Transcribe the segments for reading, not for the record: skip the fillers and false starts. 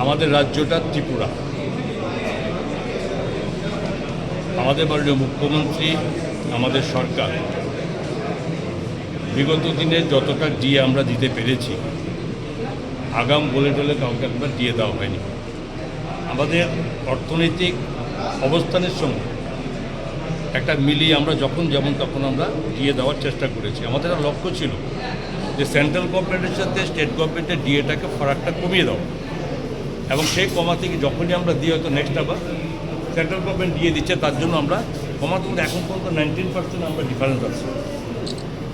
আমাদের রাজ্যটা ত্রিপুরা। আমাদের মাননীয় মুখ্যমন্ত্রী, আমাদের সরকার বিগত দিনে যতটা ডিএ আমরা দিতে পেরেছি, আগাম বলে টলে কাউকে আমরা দিয়ে দেওয়া হয়নি। আমাদের অর্থনৈতিক অবস্থানের সঙ্গে একটা মিলিয়ে আমরা যখন যেমন তখন আমরা দিয়ে দেওয়ার চেষ্টা করেছি। আমাদের লক্ষ্য ছিল যে সেন্ট্রাল গভর্নমেন্টের সাথে স্টেট গভর্নমেন্টের ডিএটাকে ফারাকটা কমিয়ে দেওয়া, এবং সেই কমাতে গিয়ে যখনই আমরা দিয়ে হয়তো নেক্সট আবার সেন্ট্রাল গভর্নমেন্ট দিয়ে দিচ্ছে, তার জন্য আমরা কমাতে এখন পর্যন্ত 19% আমরা ডিফারেন্স আছে,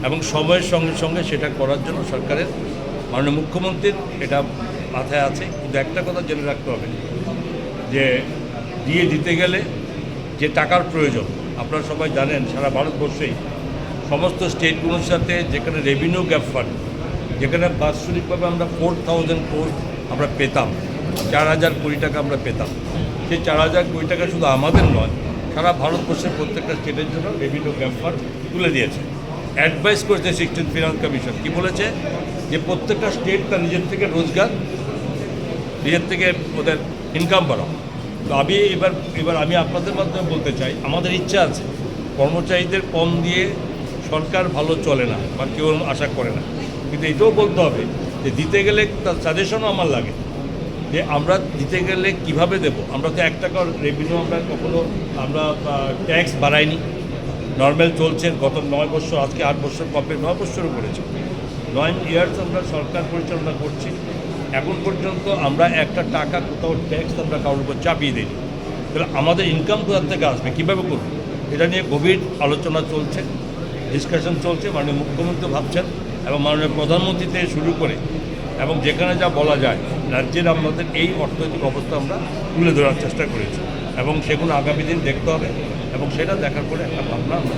এবং সময়ের সঙ্গে সঙ্গে সেটা করার জন্য সরকারের মাননীয় মুখ্যমন্ত্রীর এটা মাথায় আছে। কিন্তু একটা কথা জেনে রাখতে হবে যে দিয়ে দিতে গেলে যে টাকার প্রয়োজন, আপনারা সবাই জানেন সারা ভারতবর্ষেই সমস্ত স্টেটগুলোর সাথে যেখানে রেভিনিউ গ্যাপ ফান্ড, যেখানে বাৎসরিকভাবে আমরা 4,000 crore আমরা পেতাম, 4,000 কোটি টাকা আমরা পেতাম, সেই 4,000 কোটি টাকা শুধু আমাদের নয়, সারা ভারতবর্ষের প্রত্যেকটা স্টেটের জন্য রেভিনিউ গ্যাপ ফান্ড তুলে দিয়েছে। অ্যাডভাইস করেছে 16th ফিনান্স কমিশন, কি বলেছে যে প্রত্যেকটা স্টেট তার নিজের থেকে রোজগার, নিজের থেকে ওদের ইনকাম বাড়াও। তো আমি এবার আমি আপনাদের মাধ্যমে বলতে চাই, আমাদের ইচ্ছা আছে কর্মচারীদের কম দিয়ে সরকার ভালো চলে না বা কেউ আশা করে না, কিন্তু এটাও বলতে হবে যে দিতে গেলে তার সাজেশনও আমার লাগে যে আমরা দিতে গেলে কিভাবে দেব। আমরা তো 1 টাকার রেভিনিউ আমরা কখনো আমরা ট্যাক্স বাড়াইনি, নর্মাল চলছে। গত 9 বছর, আজকে 8 বছর কমপ্লিট, 9 বছরও করেছে, 9 ইয়ার্স আমরা সরকার পরিচালনা করছি। এখন পর্যন্ত আমরা একটা টাকা কোথাও ট্যাক্স আমরা কারোর উপর চাপিয়ে দিই। তাহলে আমাদের ইনকাম কোথা থেকে আসবে, কীভাবে করব, এটা নিয়ে গভীর আলোচনা চলছে, ডিসকাশন চলছে। মাননীয় মুখ্যমন্ত্রী ভাবছেন এবং মাননীয় প্রধানমন্ত্রী থেকে শুরু করে এবং যেখানে যা বলা যায় রাজ্যের আমাদের এই অর্থনৈতিক অবস্থা আমরা তুলে ধরার চেষ্টা করেছি, এবং সেগুলো আগামী দিন দেখতে হবে, এবং সেটা দেখার পরে একটা ভাবনা আমরা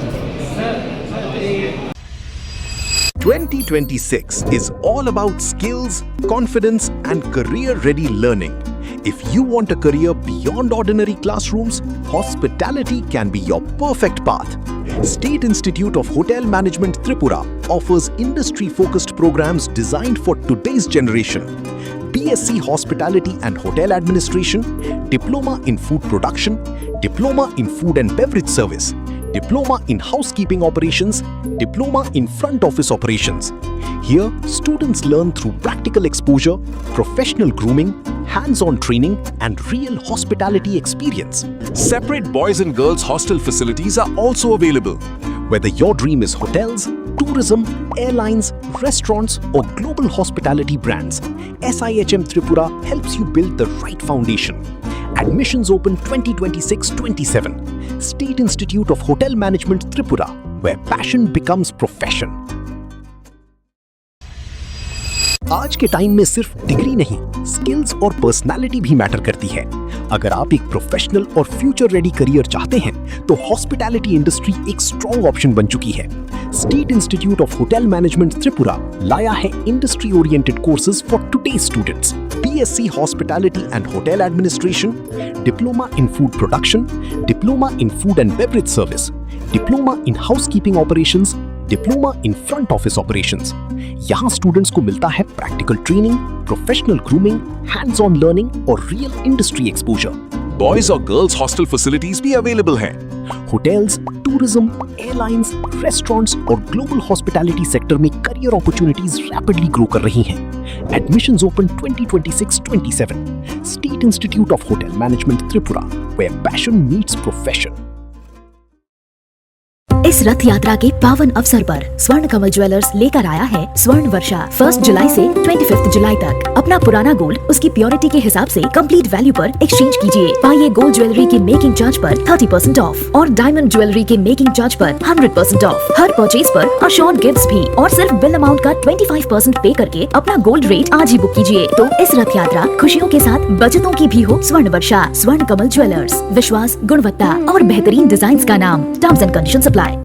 2026 is all about skills, confidence, and career-ready learning. If you want a career beyond ordinary classrooms, hospitality can be your perfect path. State Institute of Hotel Management Tripura offers industry-focused programs designed for today's generation. BSc Hospitality and Hotel Administration, Diploma in Food Production, Diploma in Food and Beverage Service, Diploma in Housekeeping Operations, Diploma in Front Office Operations. Here, students learn through practical exposure, professional grooming, hands-on training, and real hospitality experience. Separate boys and girls hostel facilities are also available. Whether your dream is hotels, tourism, airlines, restaurants, or global hospitality brands, SIHM Tripura helps you build the right foundation. Admissions open 2026-27. State Institute of Hotel Management Tripura, where passion becomes profession. आज के time में सिर्फ degree नहीं, skills और personality भी matter करती है। अगर आप एक प्रोफेशनल और फ्यूचर रेडी करियर चाहते हैं, तो हॉस्पिटैलिटी इंडस्ट्री एक स्ट्रॉन्ग ऑप्शन बन चुकी है। State institute of hotel management Tripura लाया है industry oriented courses for today's students. BSc Hospitality and Hotel Administration, Diploma in Food Production, Diploma in Food and Beverage Service, Diploma in Housekeeping Operations, Diploma in Front Office Operations. यहाँ students को मिलता है practical training, professional grooming, hands on learning और real industry exposure. Boys or girls hostel facilities भी available हैं। Hotels, tourism, airlines, restaurants और global hospitality sector में career opportunities rapidly grow कर रही हैं। Admissions open 2026-27. State Institute of Hotel Management Tripura, where passion meets profession. इस रथ यात्रा के पावन अवसर पर स्वर्ण कमल ज्वेलर्स लेकर आया है स्वर्ण वर्षा। 1 जुलाई से 25 जुलाई तक अपना पुराना गोल्ड उसकी प्योरिटी के हिसाब से कंप्लीट वैल्यू पर एक्सचेंज कीजिए। पाइए गोल्ड ज्वेलरी के मेकिंग चार्ज पर 30% ऑफ और डायमंड ज्वेलरी के मेकिंग चार्ज पर 100% ऑफ। हर परचेज पर अश्योर्ड गिफ्ट्स भी, और सिर्फ बिल अमाउंट का 25% पे करके अपना गोल्ड रेट आज ही बुक कीजिए। तो इस रथ यात्रा खुशियों के साथ बचतों की भी हो। स्वर्ण वर्षा, स्वर्ण कमल ज्वेलर्स, विश्वास, गुणवत्ता और बेहतरीन डिजाइन का नाम। Terms and conditions apply.